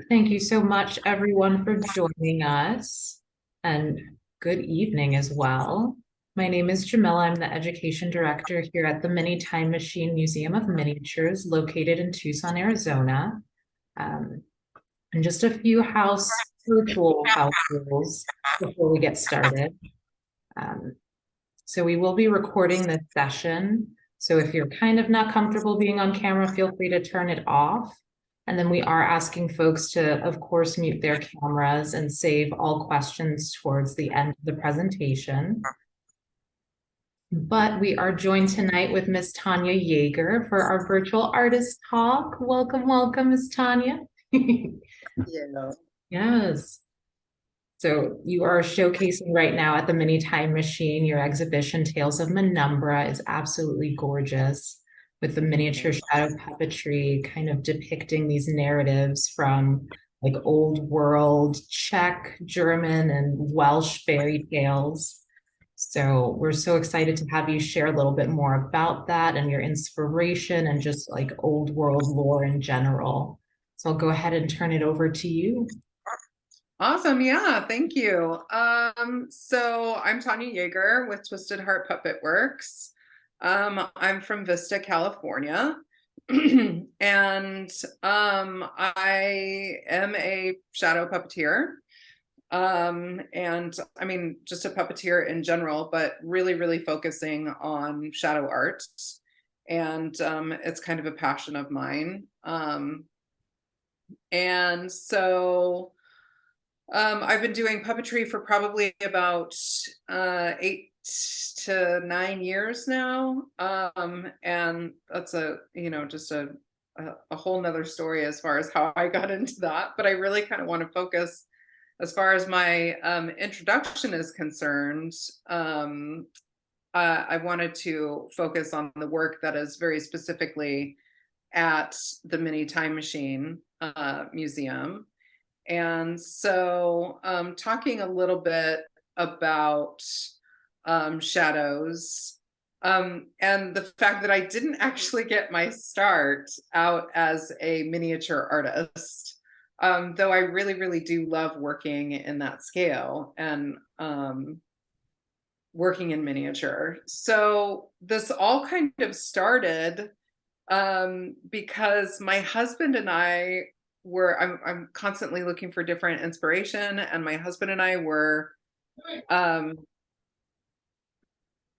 Thank you so much, everyone, for joining us, and good evening as well. My name is Jamila. I'm the Education Director here at the Mini Time Machine Museum of Miniatures, located in Tucson, Arizona. Um, and just a few virtual house rules before we get started. Um, so we will be recording this session. So if you're kind of not comfortable being on camera, feel free to turn it off. And then we are asking folks to, of course, mute their cameras and save all questions towards the end of the presentation. But we are joined tonight with Miss Tania Yager for our virtual artist talk. Welcome, welcome, Miss Tania. Yeah. Yes. So you are showcasing right now at the Mini Time Machine. Your exhibition, Tales of Umbra, is absolutely gorgeous with the miniature shadow puppetry kind of depicting these narratives from like old world Czech, German, and Welsh fairy tales. So we're so excited to have you share a little bit more about that and your inspiration and just like old world lore in general. So I'll go ahead and turn it over to you. Awesome. Yeah, thank you. So I'm Tania Yager with Twisted Heart Puppet Works. I'm from Vista, California. And I am a shadow puppeteer. And I mean, just a puppeteer in general, but really focusing on shadow art. And it's kind of a passion of mine. And so I've been doing puppetry for probably about 8 to 9 years now. And that's just a whole nother story as far as how I got into that. But I really kind of want to focus as far as my introduction is concerned. I wanted to focus on the work that is very specifically at the Mini Time Machine Museum. And so talking a little bit about shadows and the fact that I didn't actually get my start out as a miniature artist, though I really do love working in that scale and working in miniature. So this all kind of started because my husband and I I'm constantly looking for different inspiration, and my husband and I were um,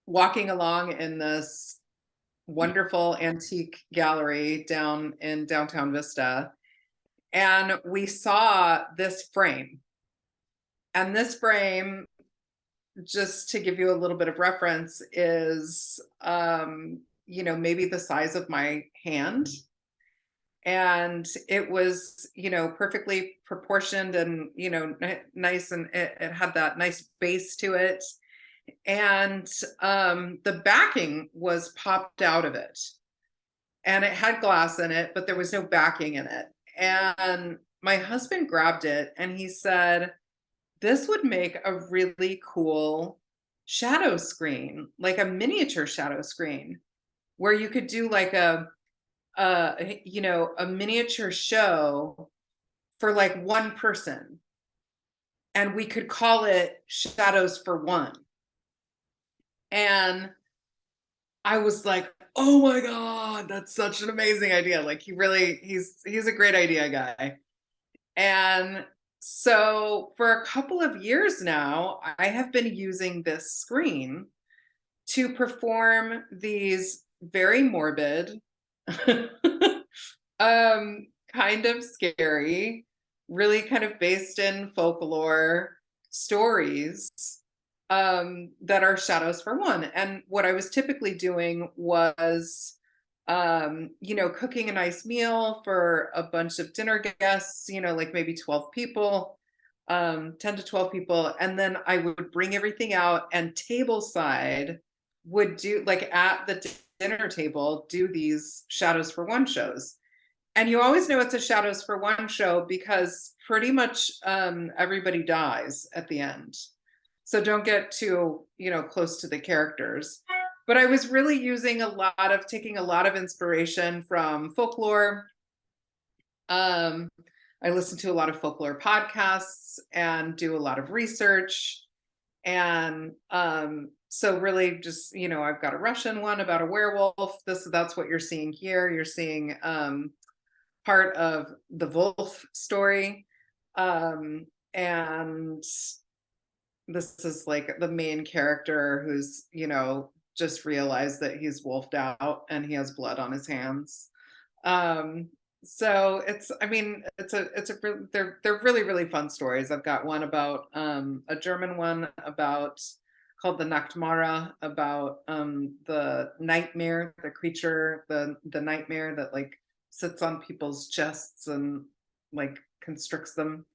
walking along in this wonderful antique gallery down in downtown Vista, and we saw this frame. And this frame, just to give you a little bit of reference, is maybe the size of my hand. And it was perfectly proportioned and nice, and it had that nice base to it, and the backing was popped out of it, and it had glass in it, but there was no backing in it. And my husband grabbed it and he said, this would make a really cool shadow screen, like a miniature shadow screen, where you could do like a miniature show for like one person, and we could call it Shadows for One. And I was like, oh my God, that's such an amazing idea. Like he's a great idea guy. And so for a couple of years now, I have been using this screen to perform these very morbid kind of scary, really kind of based in folklore stories that are Shadows for One. And what I was typically doing was cooking a nice meal for a bunch of dinner guests, like maybe 12 people, 10 to 12 people. And then I would bring everything out, and tableside would do, like at the dinner table, do these Shadows for One shows. And you always know it's a Shadows for One show because pretty much everybody dies at the end. So don't get too, close to the characters. But I was really taking a lot of inspiration from folklore, I listen to a lot of folklore podcasts and do a lot of research. And so really just, I've got a Russian one about a werewolf. That's what you're seeing here. You're seeing part of the wolf story. And this is like the main character who's, just realized that he's wolfed out and he has blood on his hands. Um, so they're really, really fun stories. I've got one about a German one about called the Nachtmara, about the nightmare, the creature, the nightmare that like sits on people's chests and like constricts them.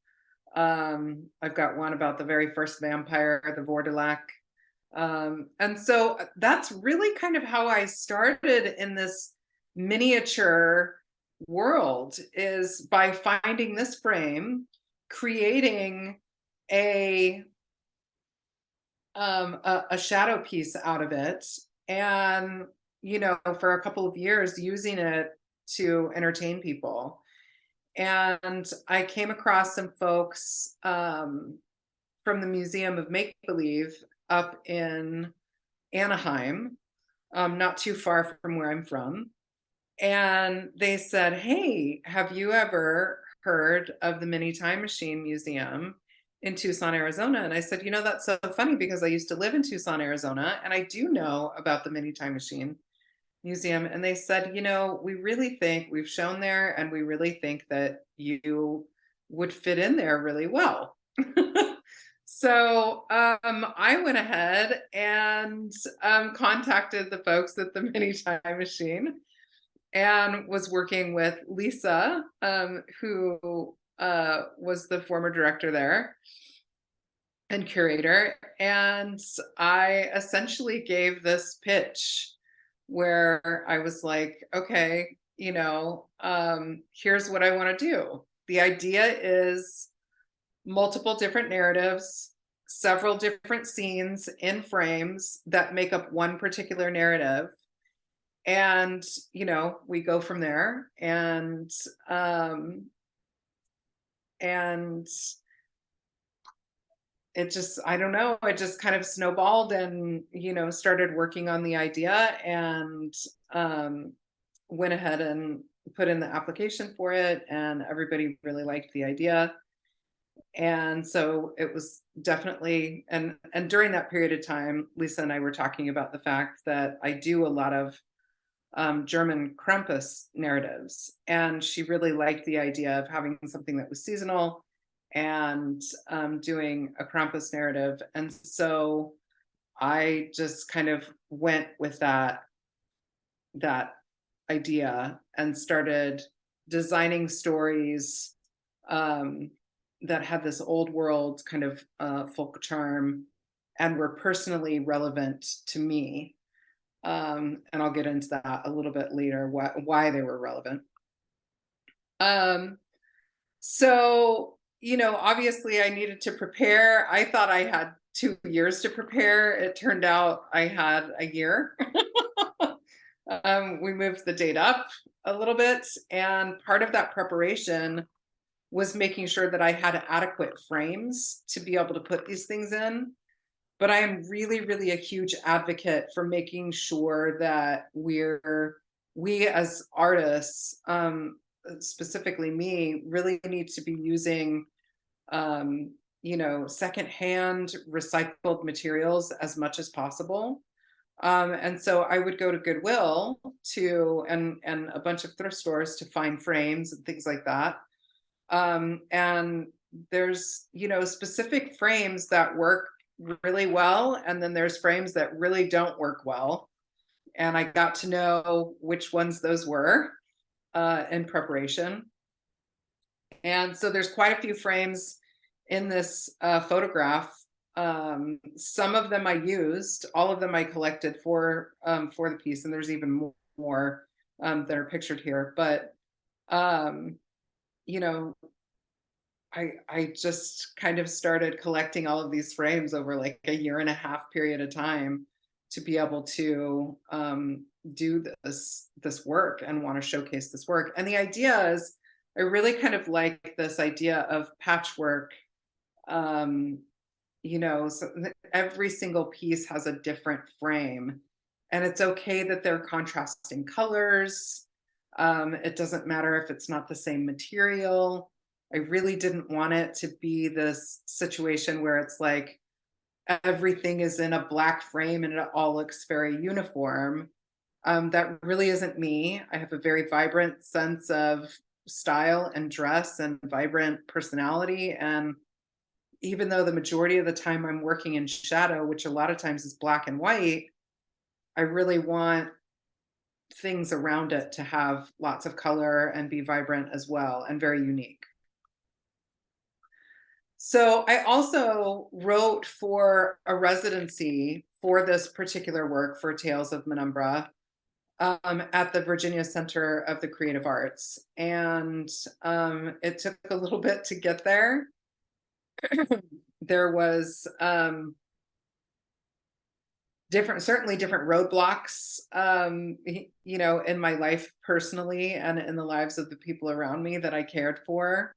I've got one about the very first vampire, the Vordelak. And so that's really kind of how I started in this miniature world, is by finding this frame, creating a a shadow piece out of it, and for a couple of years using it to entertain people. And I came across some folks from the Museum of Make Believe up in Anaheim, not too far from where I'm from. And they said, "Hey, have you ever heard of the Mini Time Machine Museum in Tucson, Arizona?" And I said, "That's so funny because I used to live in Tucson, Arizona, and I do know about the Mini Time Machine Museum." And they said, "We really think we've shown there, and we really think that you would fit in there really well." So I went ahead and contacted the folks at the Mini Time Machine and was working with Lisa, who was the former director there and curator. And I essentially gave this pitch where I was like, "Okay, here's what I want to do. The idea is multiple different narratives, several different scenes in frames that make up one particular narrative. And, we go from there." And it just, I don't know, it just kind of snowballed, and, started working on the idea, and went ahead and put in the application for it, and everybody really liked the idea. And so it was definitely, and during that period of time, Lisa and I were talking about the fact that I do a lot of German Krampus narratives, and she really liked the idea of having something that was seasonal and doing a Krampus narrative. And so I just kind of went with that idea and started designing stories that had this old world kind of folk charm and were personally relevant to me. And I'll get into that a little bit later, why they were relevant. So, obviously I needed to prepare. I thought I had 2 years to prepare. It turned out I had a year. We moved the date up a little bit, and part of that preparation was making sure that I had adequate frames to be able to put these things in. But I am really, really a huge advocate for making sure that we as artists, specifically me, really need to be using, secondhand recycled materials as much as possible. And so I would go to Goodwill and a bunch of thrift stores to find frames and things like that. And there's, specific frames that work really well, and then there's frames that really don't work well. And I got to know which ones those were in preparation. And so there's quite a few frames in this photograph. Some of them I used, all of them I collected for the piece, and there's even more that are pictured here. But you know, I just kind of started collecting all of these frames over like a year and a half period of time to be able to do this work and want to showcase this work. And the idea is I really kind of like this idea of patchwork. Um, so every single piece has a different frame, and it's okay that they're contrasting colors. It doesn't matter if it's not the same material. I really didn't want it to be this situation where it's like everything is in a black frame and it all looks very uniform. That really isn't me. I have a very vibrant sense of style and dress and vibrant personality. And even though the majority of the time I'm working in shadow, which a lot of times is black and white, I really want things around it to have lots of color and be vibrant as well and very unique. So I also wrote for a residency for this particular work for Tales of Umbra at the Virginia Center of the Creative Arts. And it took a little bit to get there. There was certainly different roadblocks, in my life personally and in the lives of the people around me that I cared for.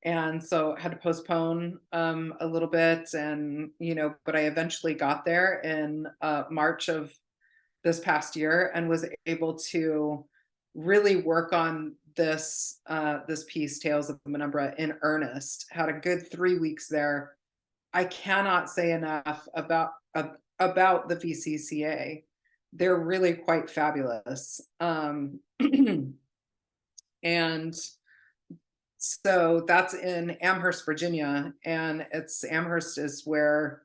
And so I had to postpone a little bit, and but I eventually got there in March of this past year and was able to really work on this piece, Tales of Penumbra, in earnest. Had a good 3 weeks there. I cannot say enough about the VCCA. They're really quite fabulous. And so that's in Amherst, Virginia, and Amherst is where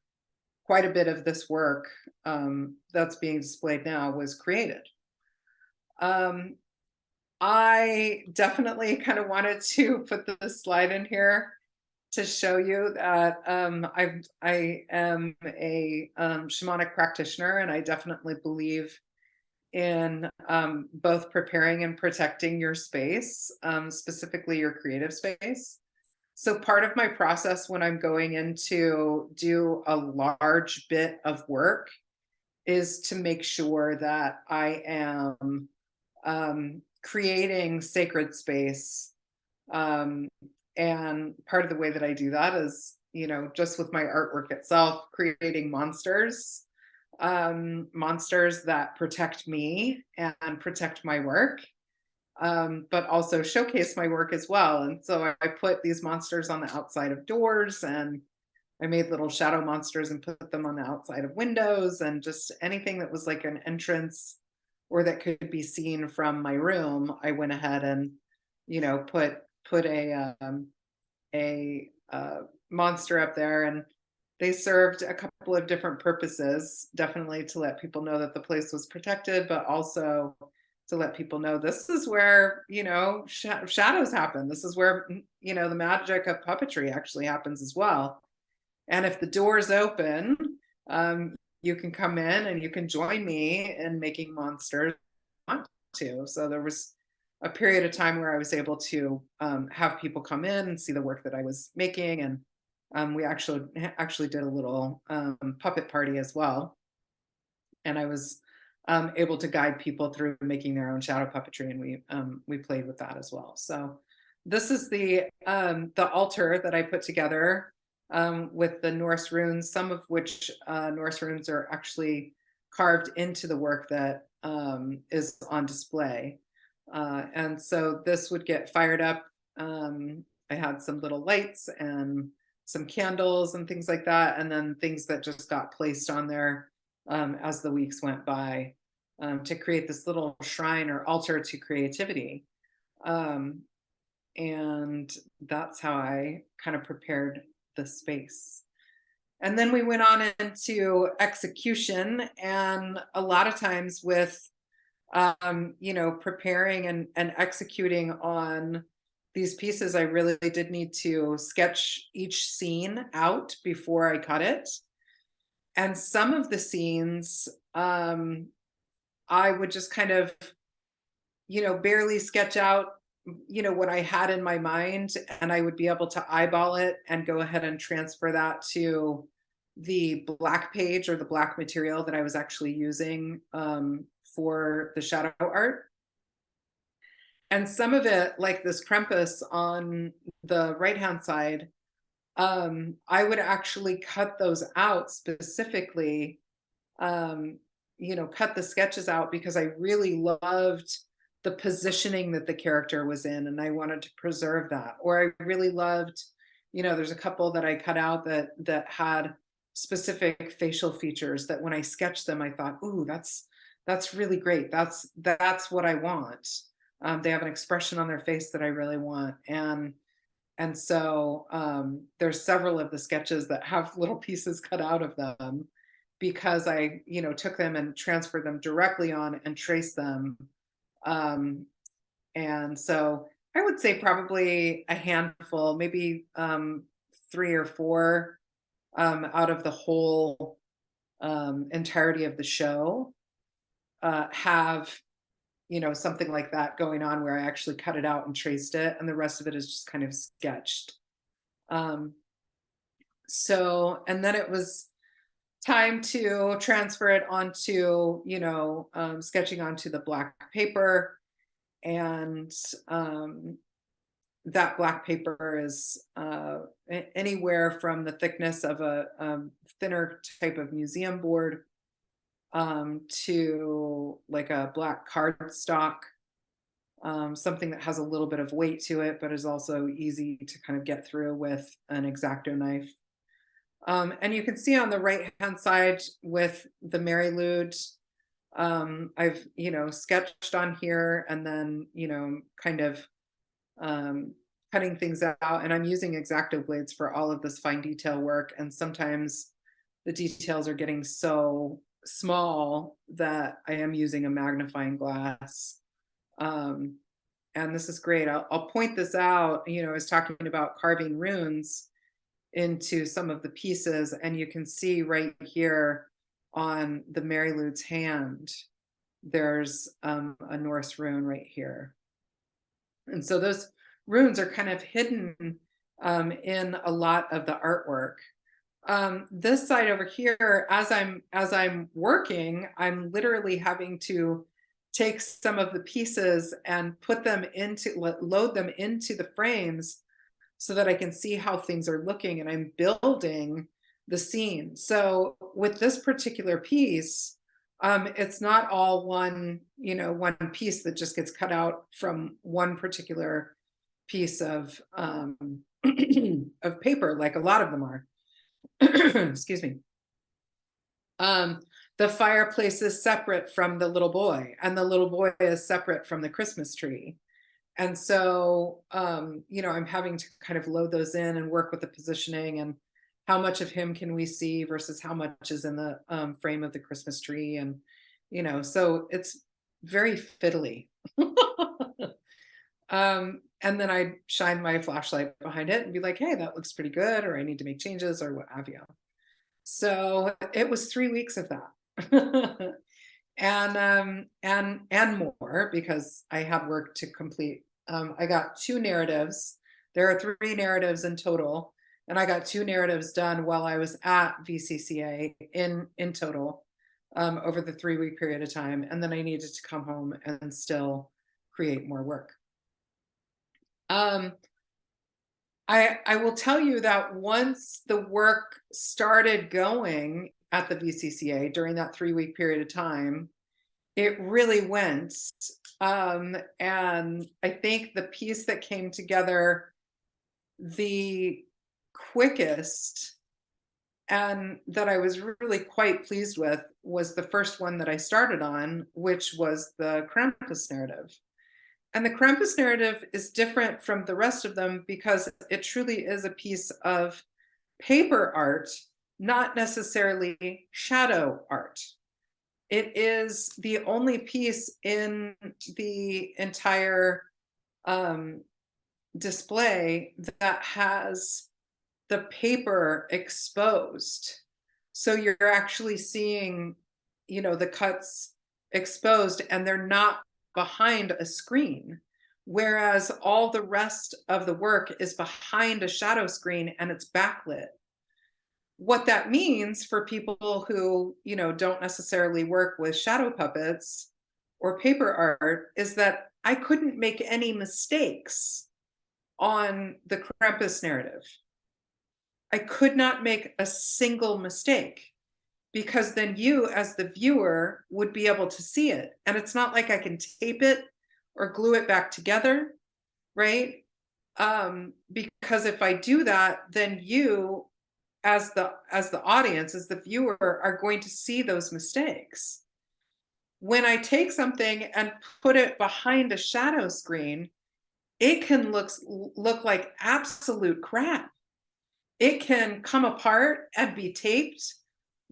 quite a bit of this work that's being displayed now was created. I definitely kind of wanted to put this slide in here to show you that I am a shamanic practitioner, and I definitely believe in both preparing and protecting your space, specifically your creative space. So part of my process when I'm going in to do a large bit of work is to make sure that I am creating sacred space. And part of the way that I do that is, just with my artwork itself, creating monsters that protect me and protect my work, but also showcase my work as well. And so I put these monsters on the outside of doors, and I made little shadow monsters and put them on the outside of windows, and just anything that was like an entrance or that could be seen from my room. I went ahead and, put a monster up there, and they served a couple of different purposes, definitely to let people know that the place was protected, but also to let people know this is where, shadows happen. This is where, the magic of puppetry actually happens as well. And if the door's open, you can come in and you can join me in making monsters too. So there was a period of time where I was able to have people come in and see the work that I was making, and we actually did a little puppet party as well. And I was able to guide people through making their own shadow puppetry, and we played with that as well. So this is the altar that I put together with the Norse runes, some of which Norse runes are actually carved into the work that is on display. And so this would get fired up. I had some little lights and some candles and things like that, and then things that just got placed on there as the weeks went by to create this little shrine or altar to creativity. And that's how I kind of prepared the space. And then we went on into execution, and a lot of times with preparing and executing on these pieces, I really did need to sketch each scene out before I cut it. And some of the scenes, I would just kind of, barely sketch out, what I had in my mind, and I would be able to eyeball it and go ahead and transfer that to the black page or the black material that I was actually using for the shadow art. And some of it, like this Krampus on the right-hand side, I would actually cut those out specifically, cut the sketches out because I really loved the positioning that the character was in and I wanted to preserve that. Or I really loved, there's a couple that I cut out that had specific facial features that when I sketched them, I thought, ooh, that's really great. That's what I want. They have an expression on their face that I really want. And so there's several of the sketches that have little pieces cut out of them because I, took them and transferred them directly on and traced them. And so I would say probably a handful, maybe 3 or 4 out of the whole entirety of the show have something like that going on where I actually cut it out and traced it, and the rest of it is just kind of sketched. And then it was time to transfer it onto, sketching onto the black paper. And that black paper is anywhere from the thickness of a thinner type of museum board to like a black cardstock, something that has a little bit of weight to it, but is also easy to kind of get through with an X-Acto knife. And you can see on the right-hand side with the Mary Lude, I've, sketched on here and then, kind of cutting things out. And I'm using X-Acto blades for all of this fine detail work. And sometimes the details are getting so small that I am using a magnifying glass. And this is great. I'll point this out. I was talking about carving runes into some of the pieces, and you can see right here on the Mary Lude's hand, there's a Norse rune right here. And so those runes are kind of hidden in a lot of the artwork. This side over here, as I'm working, I'm literally having to take some of the pieces and load them into the frames so that I can see how things are looking, and I'm building the scene. So with this particular piece, it's not all one piece that just gets cut out from one particular piece of of paper, like a lot of them are. Excuse me. The fireplace is separate from the little boy, and the little boy is separate from the Christmas tree. And so, I'm having to kind of load those in and work with the positioning and how much of him can we see versus how much is in the frame of the Christmas tree. And, so it's very fiddly. And then I shine my flashlight behind it and be like, hey, that looks pretty good, or I need to make changes or what have you. So it was 3 weeks of that. And more because I had work to complete. I got 2 narratives. There are 3 narratives in total, and I got 2 narratives done while I was at VCCA in total over the 3-week period of time. And then I needed to come home and still create more work. I will tell you that once the work started going at the VCCA during that 3-week period of time, it really went. And I think the piece that came together the quickest and that I was really quite pleased with was the first one that I started on, which was the Krampus narrative. And the Krampus narrative is different from the rest of them because it truly is a piece of paper art, not necessarily shadow art. It is the only piece in the entire display that has the paper exposed. So you're actually seeing, the cuts exposed and they're not behind a screen. Whereas all the rest of the work is behind a shadow screen and it's backlit. What that means for people who, don't necessarily work with shadow puppets or paper art is that I couldn't make any mistakes on the Krampus narrative. I could not make a single mistake, because then you as the viewer would be able to see it. And it's not like I can tape it or glue it back together, right? Because if I do that, then you as the audience, as the viewer, are going to see those mistakes. When I take something and put it behind a shadow screen, it can look like absolute crap. It can come apart and be taped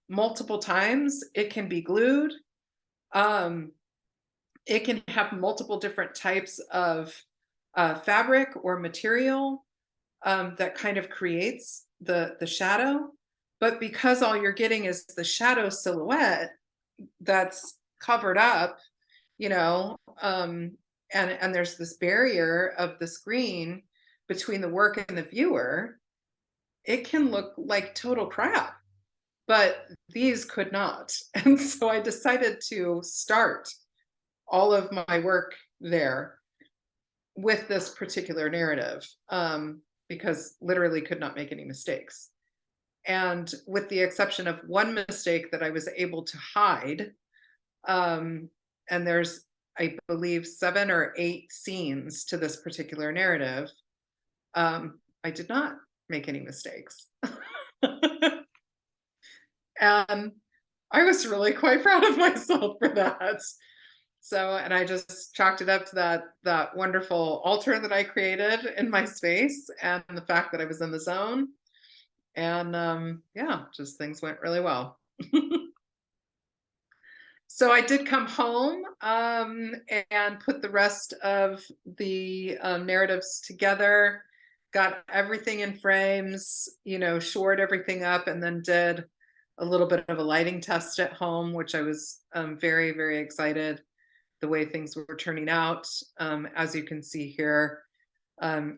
multiple times. It can be glued. Um, it can have multiple different types of fabric or material that kind of creates the shadow. But because all you're getting is the shadow silhouette that's covered up, you know, and there's this barrier of the screen between the work and the viewer, it can look like total crap. But these could not. And so I decided to start all of my work there with this particular narrative, because literally could not make any mistakes. And with the exception of one mistake that I was able to hide, and there's, I believe, 7 or 8 scenes to this particular narrative, I did not make any mistakes. And I was really quite proud of myself for that. So, and I just chalked it up to that wonderful altar that I created in my space, and the fact that I was in the zone. And yeah, just things went really well. So I did come home, and put the rest of the narratives together, got everything in frames, shored everything up, and then did a little bit of a lighting test at home, which I was very, very excited the way things were turning out. As you can see here,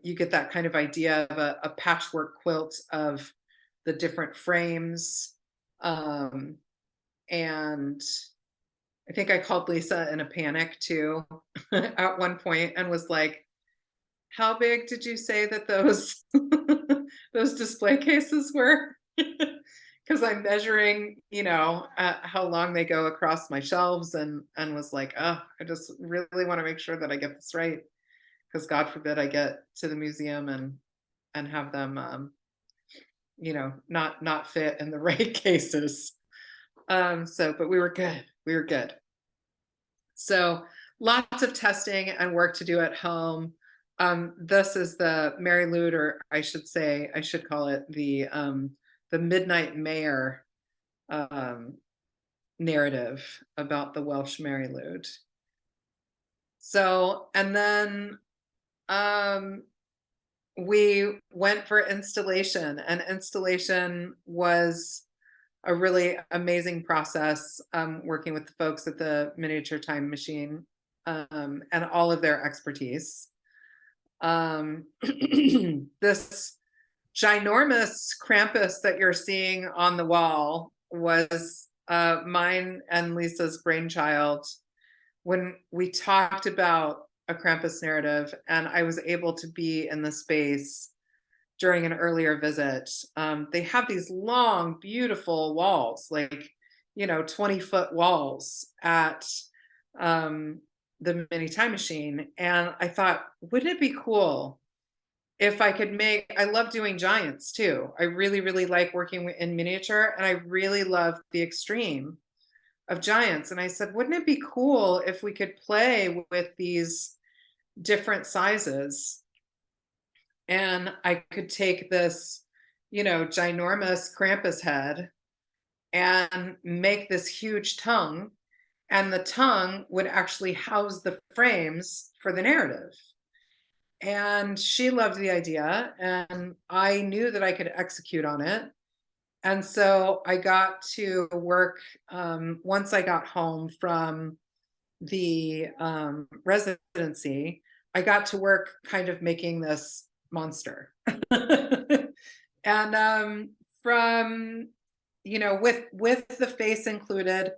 you get that kind of idea of a patchwork quilt of the different frames. And I think I called Lisa in a panic too at one point and was like, how big did you say that those those display cases were? Because I'm measuring, how long they go across my shelves, and was like, oh, I just really want to make sure that I get this right, because God forbid I get to the museum and have them, not fit in the right cases. But we were good. We were good. So lots of testing and work to do at home. This is the Mary Lou, or I should call it the Midnight Mayor narrative about the Welsh Mary Lou. So, and then we went for installation, and installation was a really amazing process, working with the folks at the Miniature Time Machine, and all of their expertise. This ginormous Krampus that you're seeing on the wall was mine and Lisa's brainchild when we talked about a Krampus narrative, and I was able to be in the space during an earlier visit. They have these long, beautiful walls, like, 20-foot walls at the Mini Time Machine. And I thought, wouldn't it be cool if I could I love doing giants too. I really, really like working in miniature, and I really love the extreme of giants. And I said, wouldn't it be cool if we could play with these different sizes? And I could take this, ginormous Krampus head and make this huge tongue, and the tongue would actually house the frames for the narrative. And she loved the idea, and I knew that I could execute on it. And so I got to work, once I got home from the residency, I got to work kind of making this monster. And from, with the face included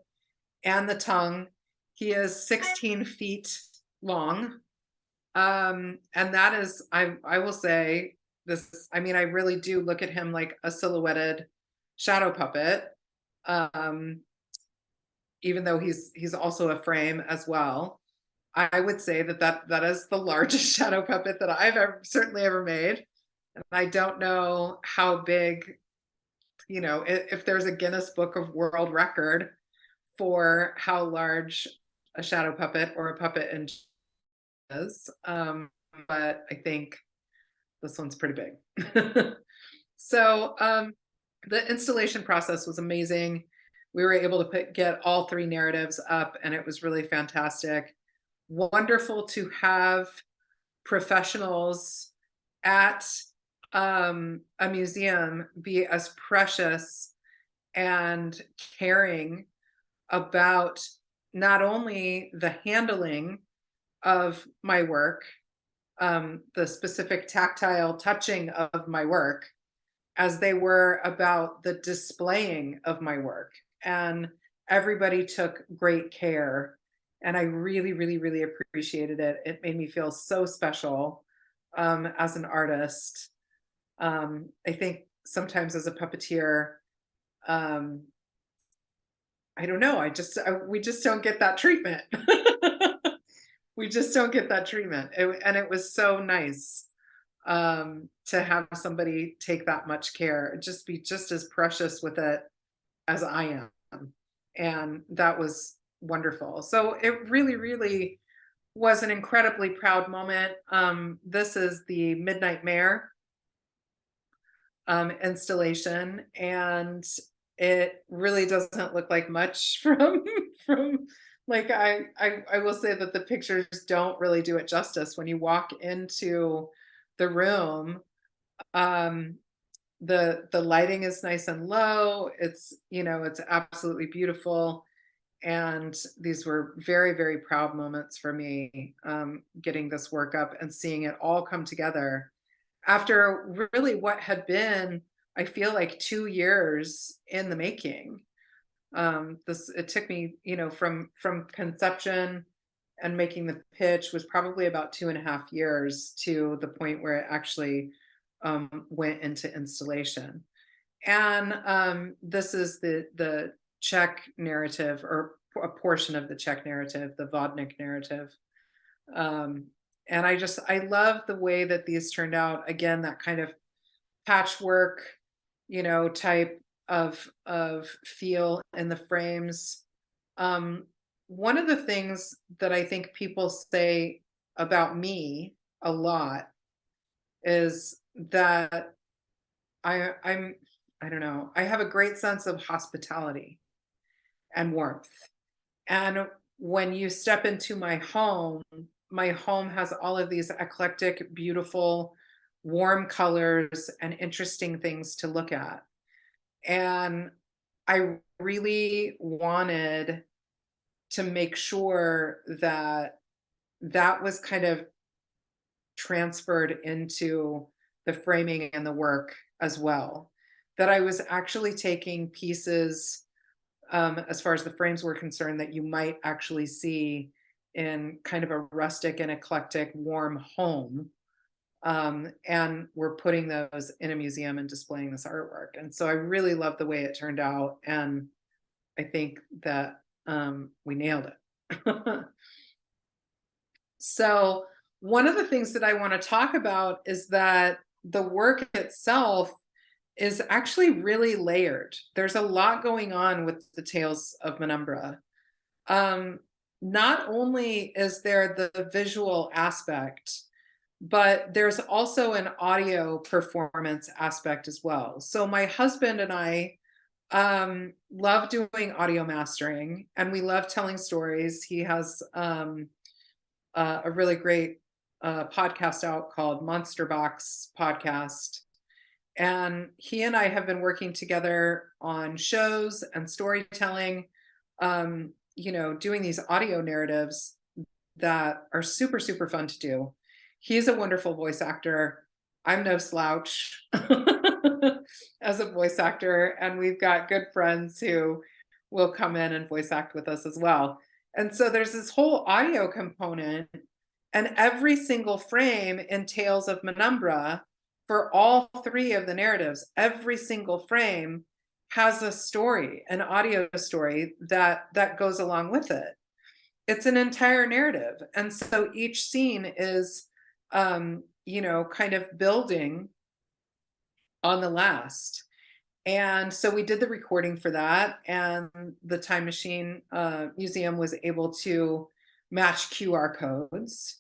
and the tongue, he is 16 feet long. And that is, I will say this, I mean, I really do look at him like a silhouetted shadow puppet. Um, Even though he's also a frame as well. I would say that is the largest shadow puppet that I've certainly ever made. And I don't know how big, if there's a Guinness Book of World Record for how large a shadow puppet or a puppet in is. But I think this one's pretty big. So the installation process was amazing. We were able to get all three narratives up, and it was really fantastic. Wonderful to have professionals at a museum be as precious and caring about not only the handling of my work, the specific tactile touching of my work, as they were about the displaying of my work. And everybody took great care. And I really, really, really appreciated it. It made me feel so special as an artist. I think sometimes as a puppeteer, um, I don't know, we just don't get that treatment. We just don't get that treatment. And it was so nice to have somebody take that much care, just be just as precious with it as I am. And that was wonderful. So it really, really was an incredibly proud moment. This is the Midnight Mare installation, and it really doesn't look like much from like I will say that the pictures don't really do it justice. When you walk into the room, um, the lighting is nice and low. It's absolutely beautiful. And these were very, very proud moments for me, getting this work up and seeing it all come together after really what had been, I feel like, 2 years in the making. It took me, from conception and making the pitch was probably about 2.5 years to the point where it actually went into installation. And this is the Czech narrative, or a portion of the Czech narrative, the Vodnik narrative. Um, and I love the way that these turned out. Again, that kind of patchwork, type of feel in the frames. Um, One of the things that I think people say about me a lot is that I'm I don't know, I have a great sense of hospitality and warmth. And when you step into my home has all of these eclectic, beautiful, warm colors and interesting things to look at. And I really wanted to make sure that that was kind of transferred into the framing and the work as well. That I was actually taking pieces, as far as the frames were concerned, that you might actually see in kind of a rustic and eclectic, warm home. And we're putting those in a museum and displaying this artwork. And so I really love the way it turned out. And I think that we nailed it. So one of the things that I want to talk about is that the work itself is actually really layered. There's a lot going on with the Tales of Umbra. Not only is there the visual aspect, but there's also an audio performance aspect as well. So my husband and I love doing audio mastering, and we love telling stories. He has a really great podcast out called Monster Box Podcast. And he and I have been working together on shows and storytelling, doing these audio narratives that are super, super fun to do. He's a wonderful voice actor. I'm no slouch as a voice actor. And we've got good friends who will come in and voice act with us as well. And so there's this whole audio component And every single frame in Tales of Menumbra, for all three of the narratives, every single frame has a story, an audio story that goes along with it. It's an entire narrative. And so each scene is, kind of building on the last. And so we did the recording for that, and the Time Machine Museum was able to match QR codes,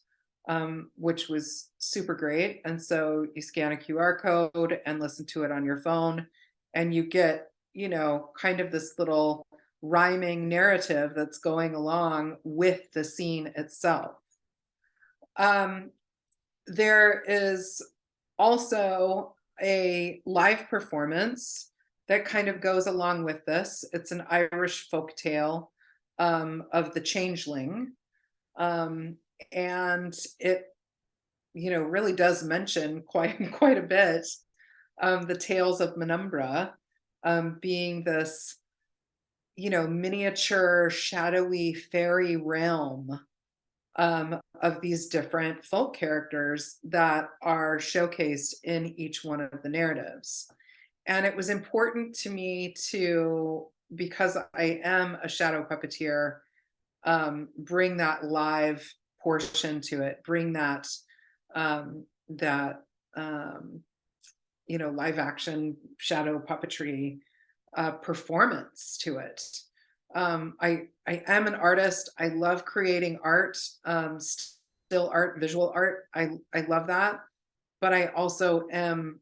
which was super great. And so you scan a QR code and listen to it on your phone, and you get, kind of this little rhyming narrative that's going along with the scene itself. There is also a live performance that kind of goes along with this. It's an Irish folk tale of the changeling. And it, really does mention quite a bit the tales of Menumbra, being this, miniature, shadowy fairy realm of these different folk characters that are showcased in each one of the narratives. And it was important to me to, because I am a shadow puppeteer, bring that live portion to it, bring that um, that live action shadow puppetry performance to it. I am an artist. I love creating art, still art, visual art. I love that, but I also am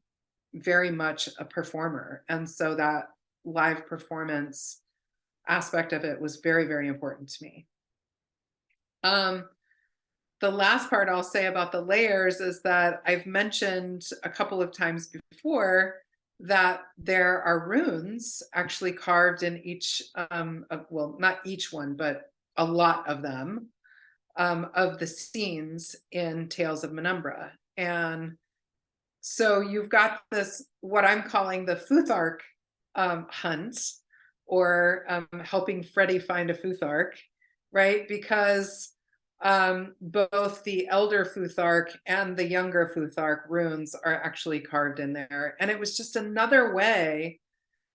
very much a performer, and so that live performance aspect of it was very, very important to me. Um, the last part I'll say about the layers is that I've mentioned a couple of times before that there are runes actually carved in each, well, not each one, but a lot of them, of the scenes in Tales of Menumbra. And so you've got this, what I'm calling the Futhark hunt, or helping Freddie find a Futhark, right? Because both the elder Futhark and the younger Futhark runes are actually carved in there. And it was just another way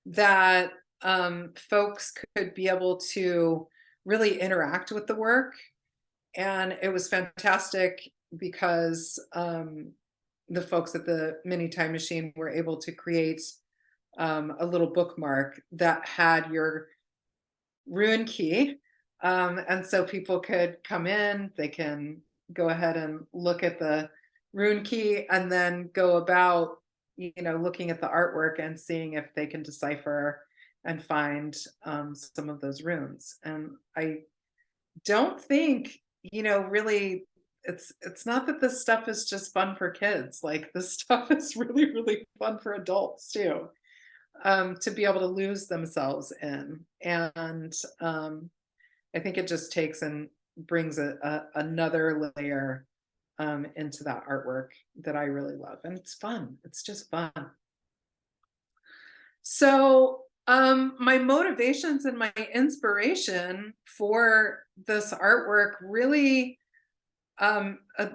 that folks could be able to really interact with the work. And it was fantastic because the folks at the Mini Time Machine were able to create a little bookmark that had your rune key. And so people could come in, they can go ahead and look at the rune key and then go about, looking at the artwork and seeing if they can decipher and find some of those runes. And I don't think, really, it's not that this stuff is just fun for kids. Like, this stuff is really, really fun for adults too, to be able to lose themselves in. And I think it just takes and brings another layer into that artwork that I really love. And it's fun. It's just fun. So my motivations and my inspiration for this artwork really,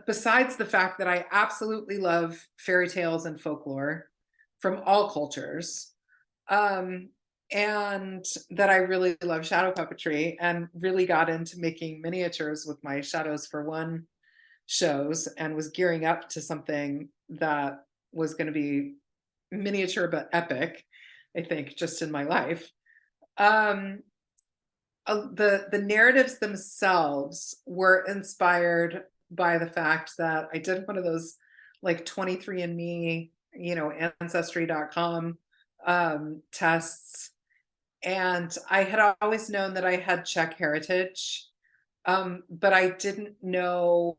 besides the fact that I absolutely love fairy tales and folklore from all cultures, and that I really love shadow puppetry and really got into making miniatures with my Shadows for One shows, and was gearing up to something that was going to be miniature but epic, I think, just in my life. Um, the narratives themselves were inspired by the fact that I did one of those like 23andMe, ancestry.com tests. And I had always known that I had Czech heritage, but I didn't know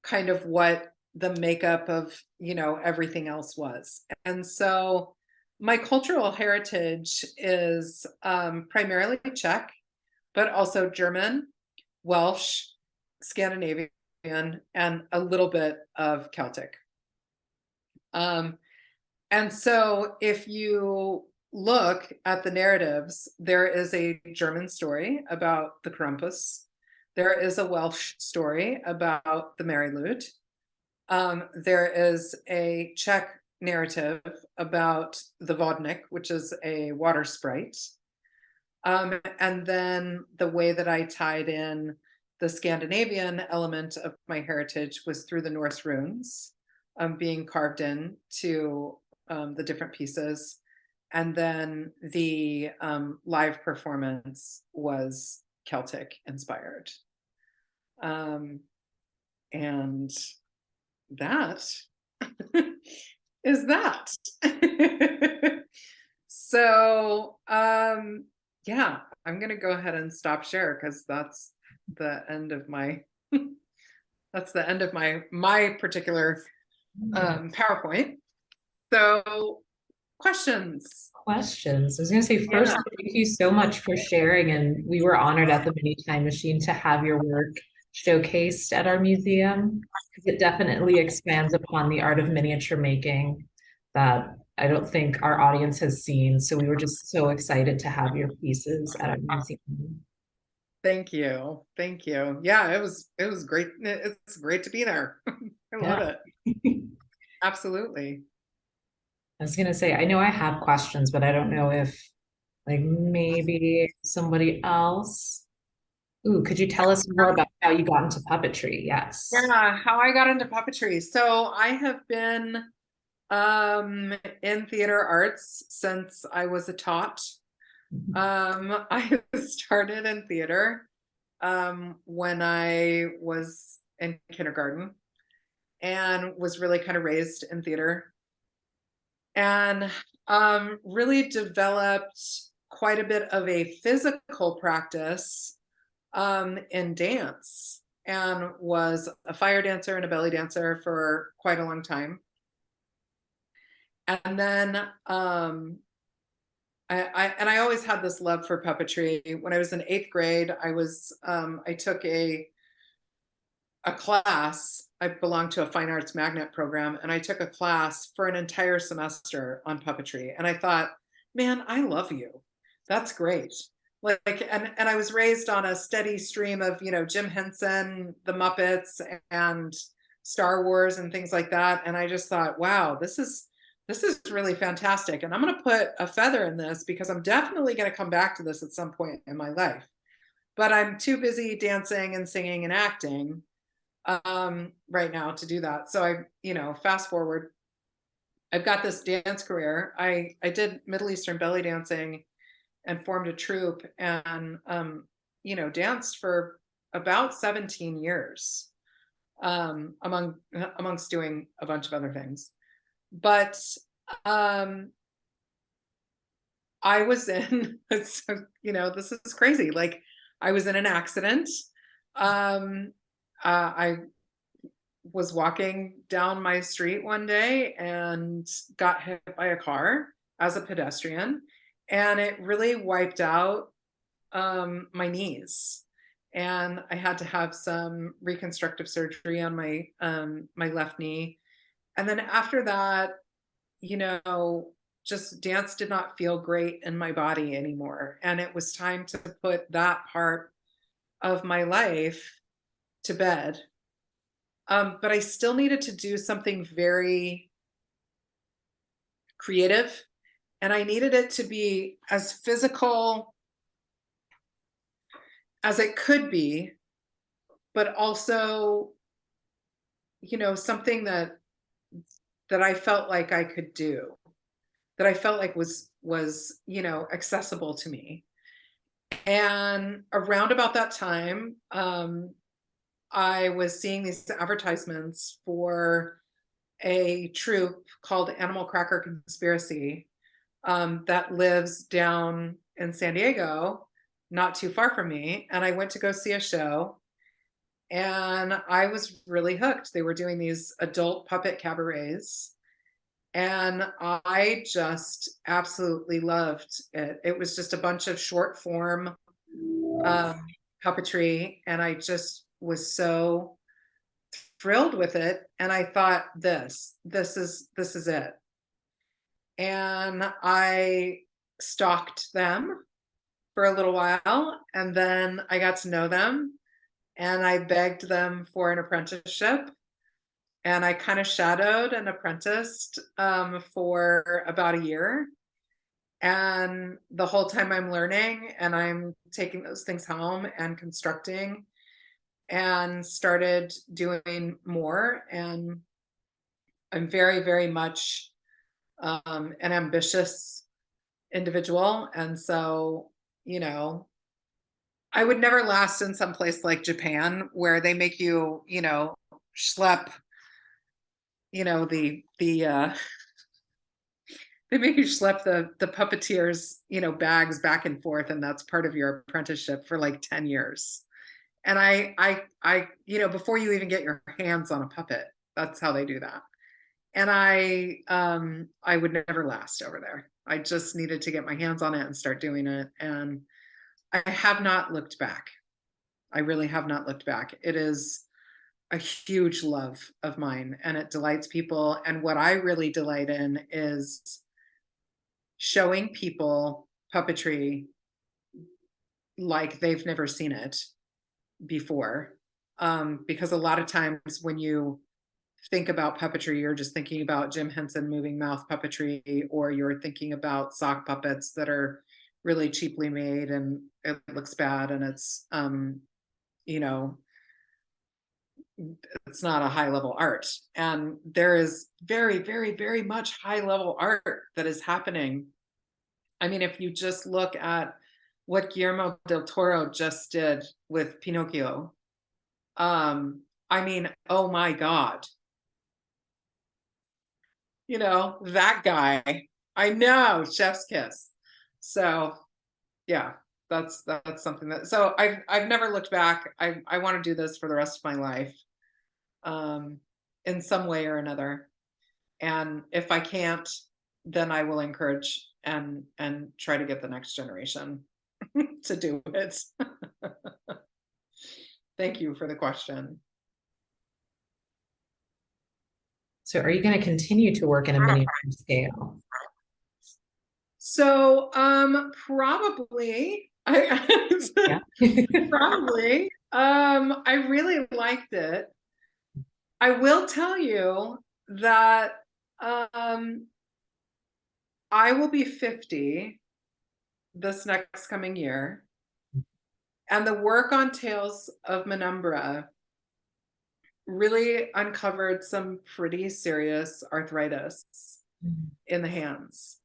kind of what the makeup of, everything else was. And so my cultural heritage is primarily Czech, but also German, Welsh, Scandinavian, and a little bit of Celtic. And so if you look at the narratives, there is a German story about the Krampus, There is a Welsh story about the Mary Lute. There is a Czech narrative about the vodnik, which is a water sprite. And then the way that I tied in the Scandinavian element of my heritage was through the Norse runes, being carved in to the different pieces. And then the live performance was Celtic inspired. And that is that. So, yeah, I'm gonna go ahead and stop share because that's the end of my that's the end of my particular PowerPoint. So, questions? Questions. I was going to say, first, Yeah. thank you so much for sharing. And we were honored at the Mini Time Machine to have your work showcased at our museum, because it definitely expands upon the art of miniature making that I don't think our audience has seen. So we were just so excited to have your pieces at our museum. Thank you. Thank you. Yeah, it was great. It's great to be there. I love Yeah. it. Absolutely. I was going to say, I know I have questions, but I don't know if like maybe somebody else. Ooh, could you tell us more about how you got into puppetry? Yes. Yeah, how I got into puppetry. So I have been in theater arts since I was a tot. I started in theater when I was in kindergarten and was really kind of raised in theater and really developed quite a bit of a physical practice in dance and was a fire dancer and a belly dancer for quite a long time. And then I always had this love for puppetry. When I was in 8th grade, I took a class. I belonged to a fine arts magnet program, and I took a class for an entire semester on puppetry. And I thought, man, I love you. That's great. Like, and I was raised on a steady stream of, Jim Henson, the Muppets, and Star Wars and things like that. And I just thought, wow, this is really fantastic. And I'm going to put a feather in this because I'm definitely going to come back to this at some point in my life. But I'm too busy dancing and singing and acting right now to do that. So fast forward, I've got this dance career. I did Middle Eastern belly dancing and formed a troupe and danced for about 17 years amongst doing a bunch of other things. But I was in this is crazy. Like I was in an accident. I was walking down my street one day and got hit by a car as a pedestrian, and it really wiped out my knees. And I had to have some reconstructive surgery on my left knee. And then after that, just dance did not feel great in my body anymore. And it was time to put that part of my life to bed. But I still needed to do something very creative, and I needed it to be as physical as it could be, but also, something that I felt like I could do, that I felt like was accessible to me. And around about that time, I was seeing these advertisements for a troupe called Animal Cracker Conspiracy that lives down in San Diego, not too far from me. And I went to go see a show, and I was really hooked. They were doing these adult puppet cabarets, and I just absolutely loved it. It was just a bunch of short form puppetry, and I just was so thrilled with it. And I thought, this is it. And I stalked them for a little while, and then I got to know them, and I begged them for an apprenticeship. And I kind of shadowed and apprenticed for about a year. And the whole time I'm learning and I'm taking those things home and constructing and started doing more. And I'm very, very much an ambitious individual. And so, you know, I would never last in some place like Japan where they make you, schlep, the they make you schlep the puppeteers, bags back and forth, and that's part of your apprenticeship for like 10 years. And before you even get your hands on a puppet, that's how they do that. And I would never last over there. I just needed to get my hands on it and start doing it. And I have not looked back. I really have not looked back. It is a huge love of mine and it delights people. And what I really delight in is showing people puppetry like they've never seen it before. Because a lot of times when you think about puppetry, you're just thinking about Jim Henson moving mouth puppetry, or you're thinking about sock puppets that are really cheaply made and it looks bad and you know, it's not a high level art. And there is very, very, very much high level art that is happening. I mean, if you just look at what Guillermo del Toro just did with Pinocchio, I mean, oh my God, that guy, I know, chef's kiss. So yeah, that's something that, so I've never looked back. I want to do this for the rest of my life, um, in some way or another. And if I can't, then I will encourage and try to get the next generation to do it. Thank you for the question. So are you going to continue to work in a miniature scale? So probably Yeah. probably. I really liked it. I will tell you that um I will be 50 this next coming year. And the work on Tales of Menumbra really uncovered some pretty serious arthritis in the hands.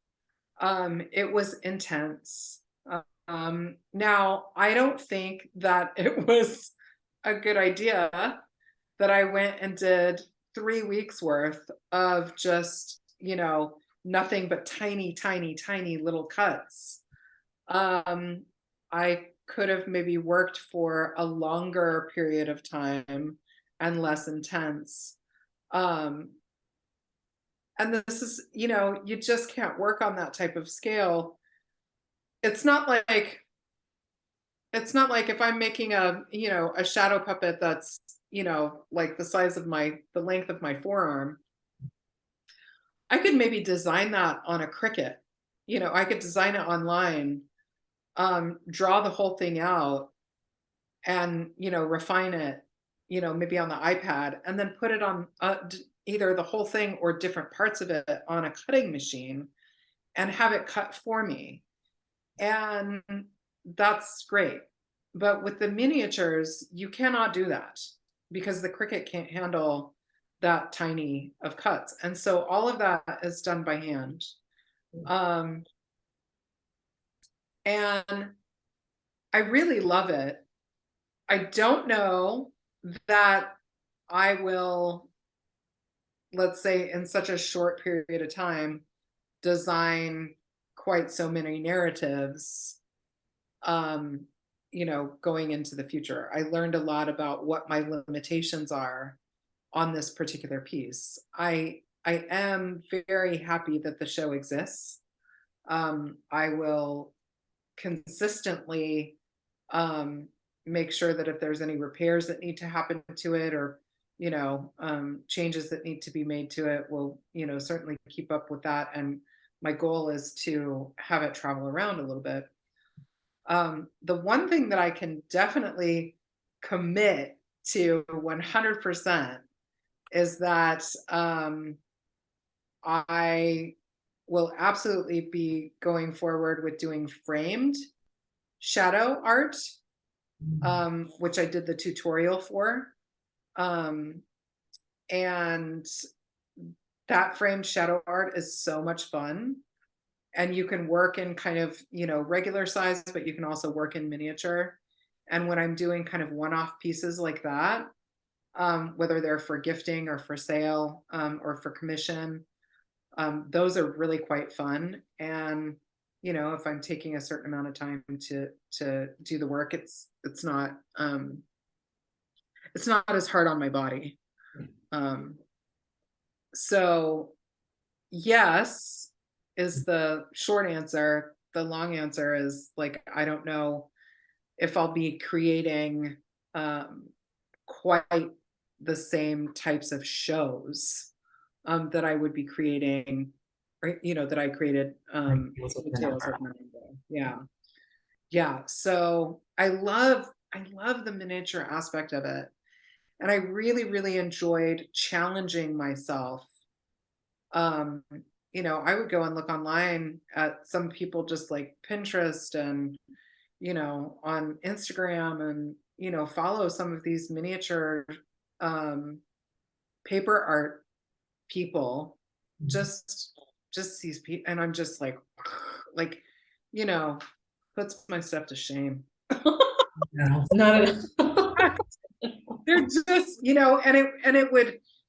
It was intense. Now, I don't think that it was a good idea that I went and did 3 weeks worth of just, nothing but tiny, tiny, tiny little cuts. I could have maybe worked for a longer period of time and less intense. Um, and this is, you just can't work on that type of scale. It's not like if I'm making a shadow puppet that's, like the length of my forearm, I could maybe design that on a Cricut. I could design it online, draw the whole thing out and, refine it, maybe on the iPad and then put it on either the whole thing or different parts of it on a cutting machine and have it cut for me. And that's great. But with the miniatures, you cannot do that because the Cricut can't handle that tiny of cuts. And so all of that is done by hand. And I really love it. I don't know that I will, let's say, in such a short period of time, design quite so many narratives, going into the future. I learned a lot about what my limitations are on this particular piece. I am very happy that the show exists. I will consistently make sure that if there's any repairs that need to happen to it or changes that need to be made to it, we'll certainly keep up with that. And my goal is to have it travel around a little bit. The one thing that I can definitely commit to 100% is that I will absolutely be going forward with doing framed shadow art, which I did the tutorial for. And that framed shadow art is so much fun. And you can work in kind of, regular size, but you can also work in miniature. And when I'm doing kind of one-off pieces like that, whether they're for gifting or for sale, or for commission, those are really quite fun. And if I'm taking a certain amount of time to do the work, it's not as hard on my body. So yes is the short answer. The long answer is, like, I don't know if I'll be creating quite the same types of shows that I would be creating, or that I created with Tales of Melinda. Yeah. So I love the miniature aspect of it. And I really, really enjoyed challenging myself. I would go and look online at some people, just like Pinterest and, on Instagram, and, follow some of these miniature paper art people, just these people. And I'm just like, you know, puts my stuff to shame. No, not at all. They're just, and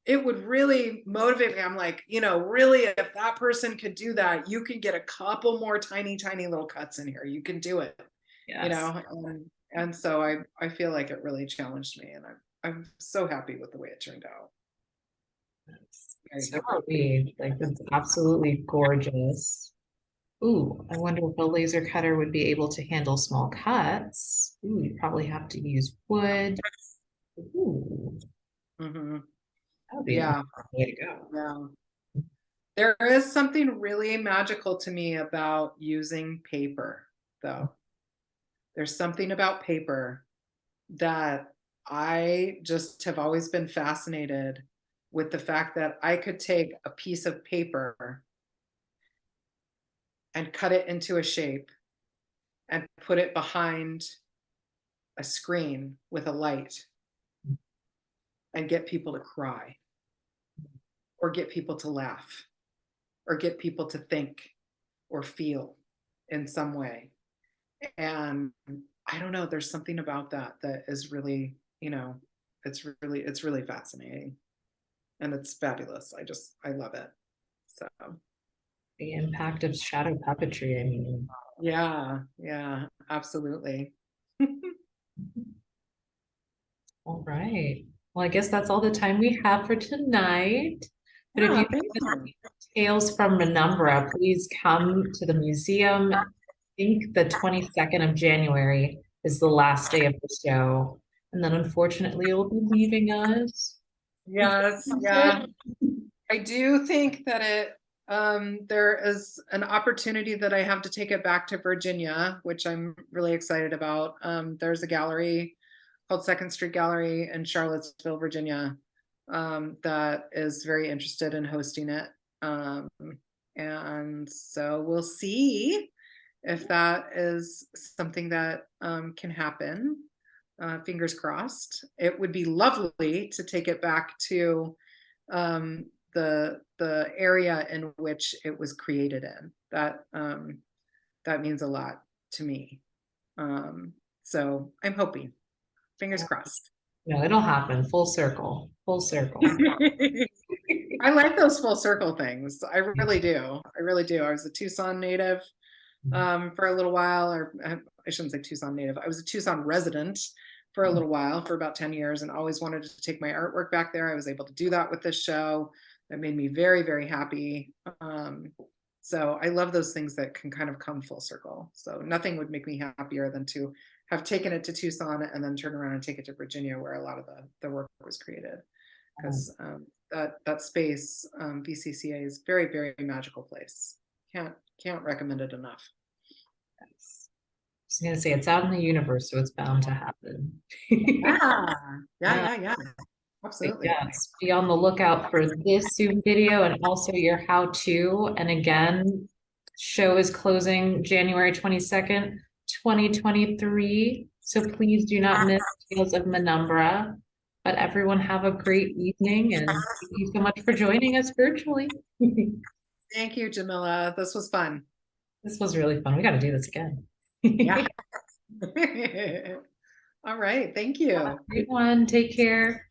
it would really motivate me. I'm like, really, if that person could do that, you can get a couple more tiny, tiny little cuts in here. You can do it, Yes. and so I feel like it really challenged me, and I'm so happy with the way it turned out. Very So happy. are we. Like, it's absolutely gorgeous. Ooh, I wonder if a laser cutter would be able to handle small cuts. Ooh, you probably have to use wood. Ooh, Hmm. that would be an Yeah, interesting way to go. yeah. There is something really magical to me about using paper, though. There's something about paper that I just have always been fascinated with, the fact that I could take a piece of paper and cut it into a shape and put it behind a screen with a light and get people to cry, or get people to laugh, or get people to think or feel in some way. And I don't know, there's something about that is really, it's really fascinating, and it's fabulous. I love it. So The impact of shadow puppetry, I mean. yeah, absolutely. All right. Well, I guess that's all the time we have for tonight. But if Yeah, you thank have you. tales from Umbra, please come to the museum. I think the 22nd of January is the last day of the show. And then unfortunately, it will be leaving us. Yes, yeah. I do think that there is an opportunity that I have to take it back to Virginia, which I'm really excited about. There's a gallery called Second Street Gallery in Charlottesville, Virginia, that is very interested in hosting it. And so we'll see if that is something that can happen. Fingers crossed. It would be lovely to take it back to the area in which it was created in. That means a lot to me. So I'm hoping. Fingers crossed. No, it'll happen. Full circle. Full circle. I like those full circle things. I really do. I really do. I was a Tucson native for a little while, or I shouldn't say Tucson native. I was a Tucson resident for a little while, for about 10 years, and always wanted to take my artwork back there. I was able to do that with this show. That made me very, very happy. So I love those things that can kind of come full circle. So nothing would make me happier than to have taken it to Tucson and then turn around and take it to Virginia, where a lot of the work was created. Because that space, VCCA, is very, very magical place. Can't recommend it enough. was gonna say it's out in the universe, so it's bound to happen. Yeah, Yeah, yeah. but Absolutely. yes, be on the lookout for this Zoom video and also your how-to. And again, show is closing January 22nd, 2023. So please do not miss Tales of Menumbra. But everyone have a great evening and thank you so much for joining us virtually. Thank you, Jamila. This was fun. This was really fun. We got to do this again. Yeah. All right. Thank you. Great one. Take care.